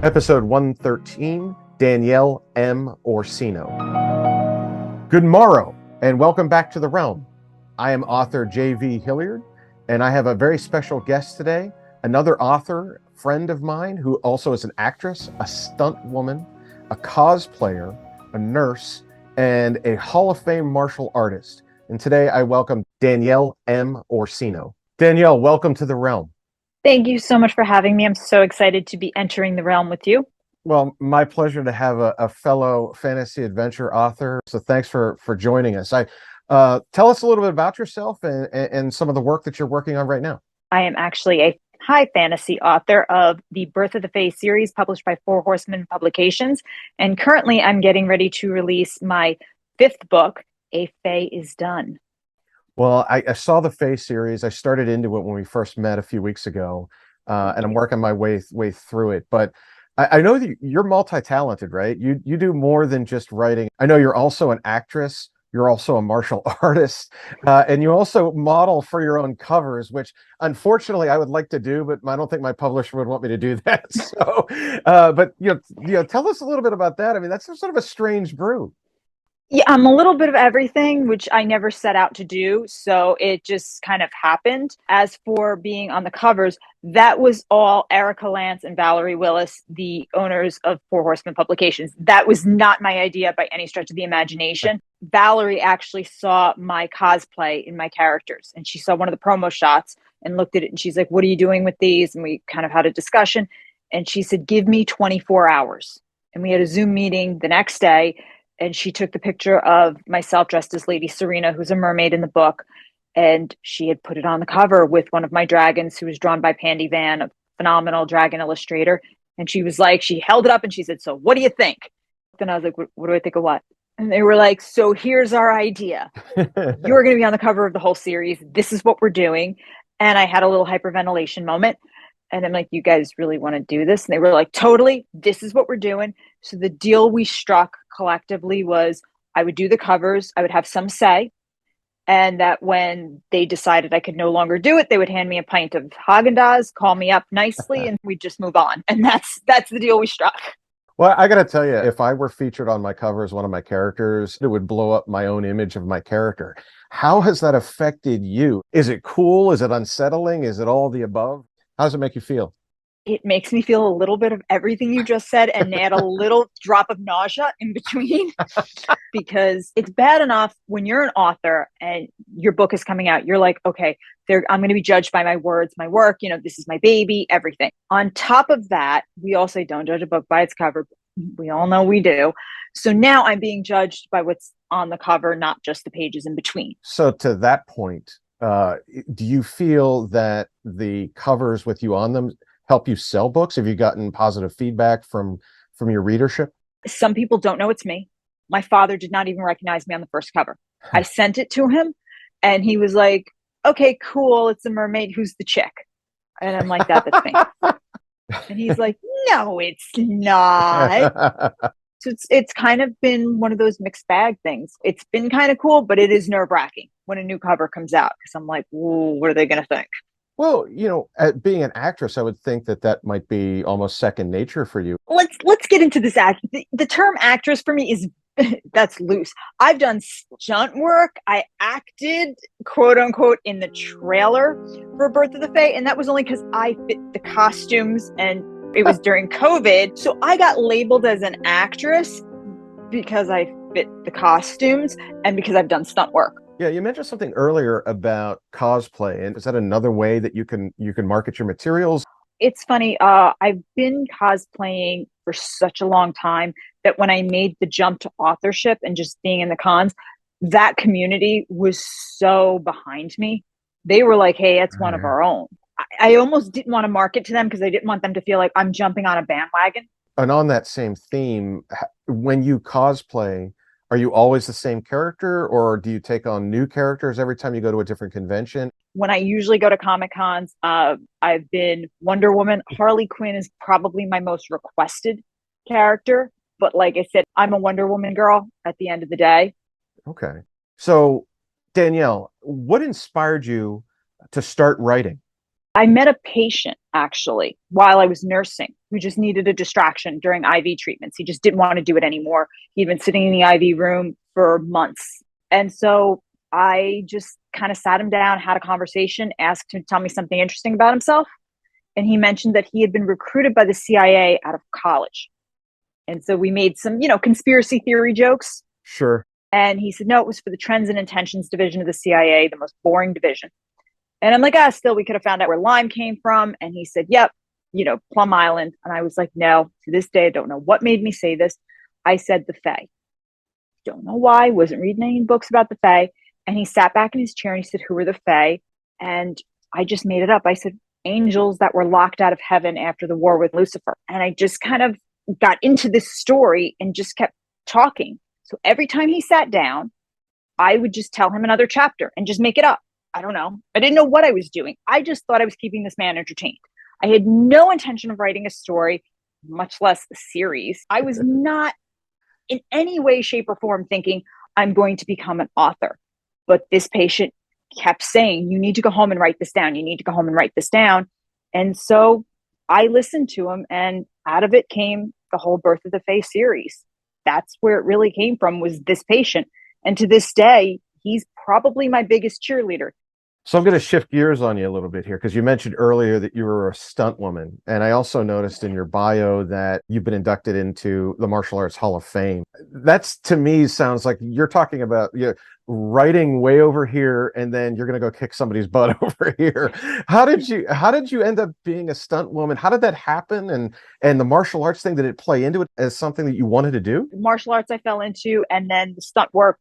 Episode 113, Danielle M. Orsino. Good morrow, and welcome back to the Realm. I am author J.V. Hilliard, and I have a very special guest today, another author, friend of mine, who also is an actress, a stunt woman, a cosplayer, a nurse, and a Hall of Fame martial artist. And today I welcome Danielle M. Orsino. Danielle, welcome to the Realm. Thank you so much for having me. I'm so excited to be entering the realm with you. Well, my pleasure to have a fellow fantasy adventure author. So thanks for joining us. Tell us a little bit about yourself and some of the work that you're working on right now. I am actually a high fantasy author of the Birth of the Fae series published by Four Horsemen Publications. And currently I'm getting ready to release my fifth book, A Fae is Done. Well, I saw the Fae series. I started into it when we first met a few weeks ago, and I'm working my way through it. But I know that you're multi-talented, right? You do more than just writing. I know you're also an actress. You're also a martial artist, and you also model for your own covers, which unfortunately I would like to do, but I don't think my publisher would want me to do that. So, but tell us a little bit about that. I mean, that's sort of a strange brew. Yeah, I'm a little bit of everything, which I never set out to do. So it just kind of happened. As for being on the covers, that was all Erica Lance and Valerie Willis, the owners of Four Horsemen Publications. That was not my idea by any stretch of the imagination. Valerie actually saw my cosplay in my characters, and she saw one of the promo shots and looked at it, and she's like, "What are you doing with these?" And we kind of had a discussion, and she said, "Give me 24 hours." And we had a Zoom meeting the next day. And she took the picture of myself dressed as Lady Serena, who's a mermaid in the book. And she had put it on the cover with one of my dragons, who was drawn by Pandy Van, a phenomenal dragon illustrator. And she was like, she held it up and she said, "So what do you think?" And I was like, what do I think of what? And they were like, "So here's our idea. You're going to be on the cover of the whole series. This is what we're doing." And I had a little hyperventilation moment. And I'm like, "You guys really want to do this?" And they were like, "Totally. This is what we're doing." So the deal we struck collectively was I would do the covers, I would have some say, and that when they decided I could no longer do it, they would hand me a pint of Haagen-Dazs, call me up nicely, and we'd just move on. And that's the deal we struck. Well, I got to tell you, if I were featured on my cover as one of my characters, it would blow up my own image of my character. How has that affected you? Is it cool? Is it unsettling? Is it all the above? How does it make you feel? It makes me feel a little bit of everything you just said and add a little drop of nausea in between because it's bad enough when you're an author and your book is coming out. You're like, okay, I'm going to be judged by my words, my work, this is my baby, everything. On top of that, we all say don't judge a book by its cover. We all know we do. So now I'm being judged by what's on the cover, not just the pages in between. So to that point, do you feel that the covers with you on them help you sell books? Have you gotten positive feedback from your readership? Some people don't know it's me. My father did not even recognize me on the first cover. I sent it to him and he was like, "Okay, cool. It's a mermaid. Who's the chick?" And I'm like, that's me. And he's like, "No, it's not." So it's kind of been one of those mixed bag things. It's been kind of cool, but it is nerve-wracking when a new cover comes out because I'm like, "Ooh, what are they going to think?" Well, being an actress, I would think that might be almost second nature for you. Let's get into this act. The term actress for me is that's loose. I've done stunt work. I acted, quote unquote, in the trailer for Birth of the Fae, and that was only because I fit the costumes, and it was during COVID. So I got labeled as an actress because I fit the costumes and because I've done stunt work. Yeah, you mentioned something earlier about cosplay, and is that another way that you can market your materials? It's funny. I've been cosplaying for such a long time that when I made the jump to authorship and just being in the cons, that community was so behind me. They were like, "Hey, it's one of our own." I almost didn't want to market to them because I didn't want them to feel like I'm jumping on a bandwagon. And on that same theme, when you cosplay, are you always the same character, or do you take on new characters every time you go to a different convention? When I usually go to Comic Cons, I've been Wonder Woman. Harley Quinn is probably my most requested character. But like I said, I'm a Wonder Woman girl at the end of the day. Okay. So, Danielle, what inspired you to start writing? I met a patient actually while I was nursing who just needed a distraction during IV treatments. He just didn't want to do it anymore. He'd been sitting in the IV room for months. And so I just kind of sat him down, had a conversation, asked him to tell me something interesting about himself. And he mentioned that he had been recruited by the CIA out of college. And so we made some, conspiracy theory jokes. Sure. And he said, no, it was for the Trends and Intentions Division of the CIA, the most boring division. And I'm like, still, we could have found out where Lyme came from. And he said, yep, Plum Island. And I was like, no, to this day, I don't know what made me say this. I said the Fae. Don't know why, wasn't reading any books about the Fae. And he sat back in his chair and he said, who are the Fae? And I just made it up. I said, angels that were locked out of heaven after the war with Lucifer. And I just kind of got into this story and just kept talking. So every time he sat down, I would just tell him another chapter and just make it up. I don't know. I didn't know what I was doing. I just thought I was keeping this man entertained. I had no intention of writing a story, much less a series. I was not in any way, shape, or form thinking I'm going to become an author. But this patient kept saying, you need to go home and write this down. You need to go home and write this down. And so I listened to him, and out of it came the whole Birth of the Fae series. That's where it really came from, was this patient. And to this day, he's probably my biggest cheerleader. So I'm going to shift gears on you a little bit here, because you mentioned earlier that you were a stunt woman. And I also noticed in your bio that you've been inducted into the Martial Arts Hall of Fame. That's, to me, sounds like you're talking about writing way over here, and then you're going to go kick somebody's butt over here. How did you end up being a stunt woman? How did that happen? And the martial arts thing, did it play into it as something that you wanted to do? Martial arts I fell into, and then the stunt work,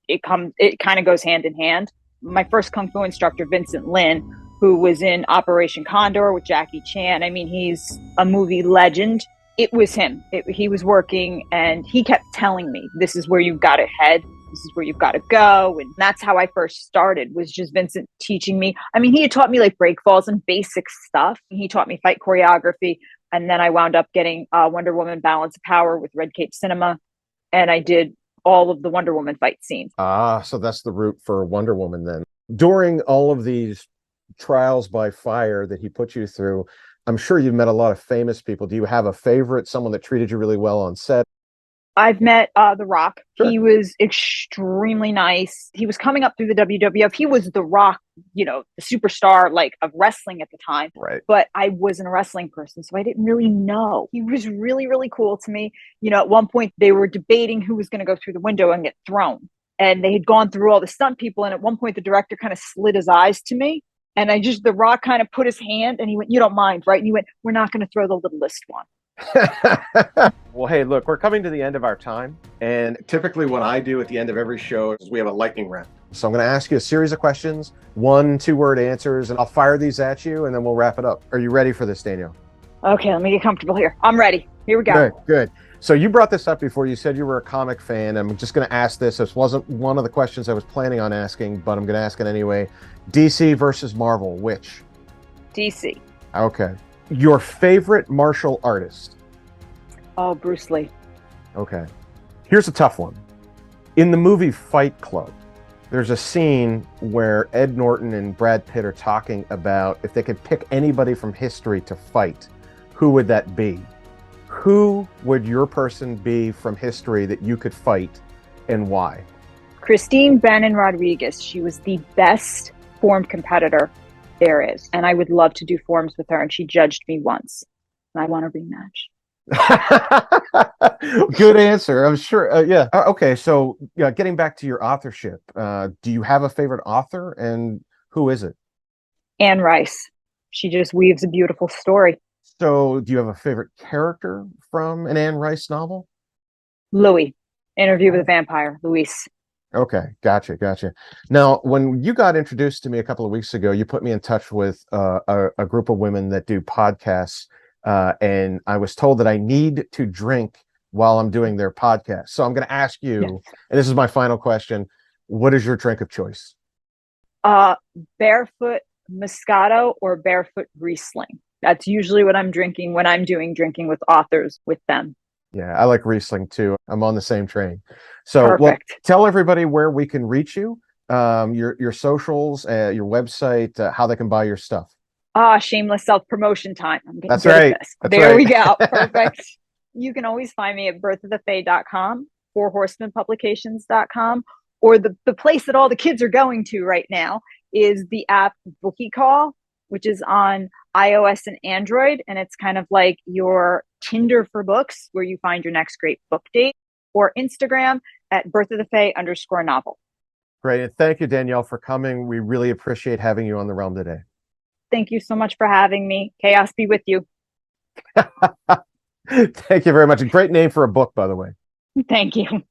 it kind of goes hand in hand. My first Kung Fu instructor, Vincent Lin, who was in Operation Condor with Jackie Chan. I mean, he's a movie legend. It was him. He was working, and he kept telling me, this is where you've got to head. This is where you've got to go. And that's how I first started, was just Vincent teaching me. I mean, he had taught me like break falls and basic stuff. He taught me fight choreography. And then I wound up getting Wonder Woman Balance of Power with Red Cape Cinema. And I did all of the Wonder Woman fight scenes. So that's the route for Wonder Woman then. During all of these trials by fire that he put you through, I'm sure you've met a lot of famous people. Do you have a favorite, someone that treated you really well on set? I've met The Rock. Sure. He was extremely nice. He was coming up through the WWF. He was The Rock, the superstar of wrestling at the time. Right. But I wasn't a wrestling person, so I didn't really know. He was really, really cool to me. At one point they were debating who was going to go through the window and get thrown. And they had gone through all the stunt people. And at one point the director kind of slid his eyes to me. And The Rock kind of put his hand and he went, you don't mind, right? And he went, we're not going to throw the littlest one. Well, hey, look, we're coming to the end of our time. And typically what I do at the end of every show is we have a lightning round. So I'm going to ask you a series of questions, 1-2-word answers, and I'll fire these at you and then we'll wrap it up. Are you ready for this, Danielle? Okay, let me get comfortable here. I'm ready. Here we go. Good. So you brought this up before. You said you were a comic fan. I'm just going to ask this. This wasn't one of the questions I was planning on asking, but I'm going to ask it anyway. DC versus Marvel, which? DC. Okay. Your favorite martial artist? Oh, Bruce Lee. Okay. Here's a tough one. In the movie Fight Club, there's a scene where Ed Norton and Brad Pitt are talking about if they could pick anybody from history to fight, who would that be? Who would your person be from history that you could fight, and why? Christine Bannon Rodriguez. She was the best formed competitor there is. And I would love to do forms with her. And she judged me once. And I want a rematch. Good answer. I'm sure. Yeah. Okay. So getting back to your authorship, do you have a favorite author, and who is it? Anne Rice. She just weaves a beautiful story. So do you have a favorite character from an Anne Rice novel? Louis. Interview with a Vampire. Luis. Okay. Gotcha. Now, when you got introduced to me a couple of weeks ago, you put me in touch with a group of women that do podcasts. And I was told that I need to drink while I'm doing their podcast. So I'm going to ask you, and this is my final question, what is your drink of choice? Barefoot Moscato or Barefoot Riesling. That's usually what I'm drinking when I'm doing drinking with authors with them. Yeah, I like Riesling too. I'm on the same train. So well, tell everybody where we can reach you, your socials, your website, how they can buy your stuff. Shameless self-promotion time. I'm getting That's good right. at this. That's There right. we go. Perfect. You can always find me at birthofthefae.com, fourhorsemanpublications.com, or the place that all the kids are going to right now is the app Booky Call, which is on iOS and Android. And it's kind of like your Tinder for books, where you find your next great book date, or Instagram at birthofthefae_novel. Great. And thank you, Danielle, for coming. We really appreciate having you on the Realm today. Thank you so much for having me. Chaos be with you. Thank you very much. A great name for a book, by the way. Thank you.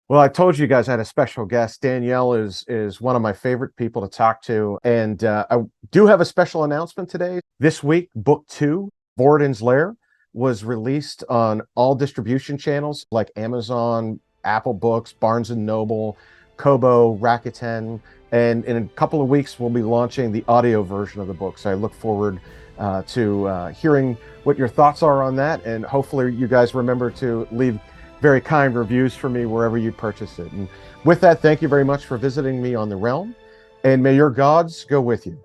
Well, I told you guys I had a special guest. Danielle is one of my favorite people to talk to. And I do have a special announcement today. This week, book 2, Vorodin's Lair, was released on all distribution channels like Amazon, Apple Books, Barnes & Noble, Kobo, Rakuten. And in a couple of weeks, we'll be launching the audio version of the book. So I look forward to hearing what your thoughts are on that. And hopefully you guys remember to leave very kind reviews for me wherever you purchase it. And with that, thank you very much for visiting me on The Realm, and may your gods go with you.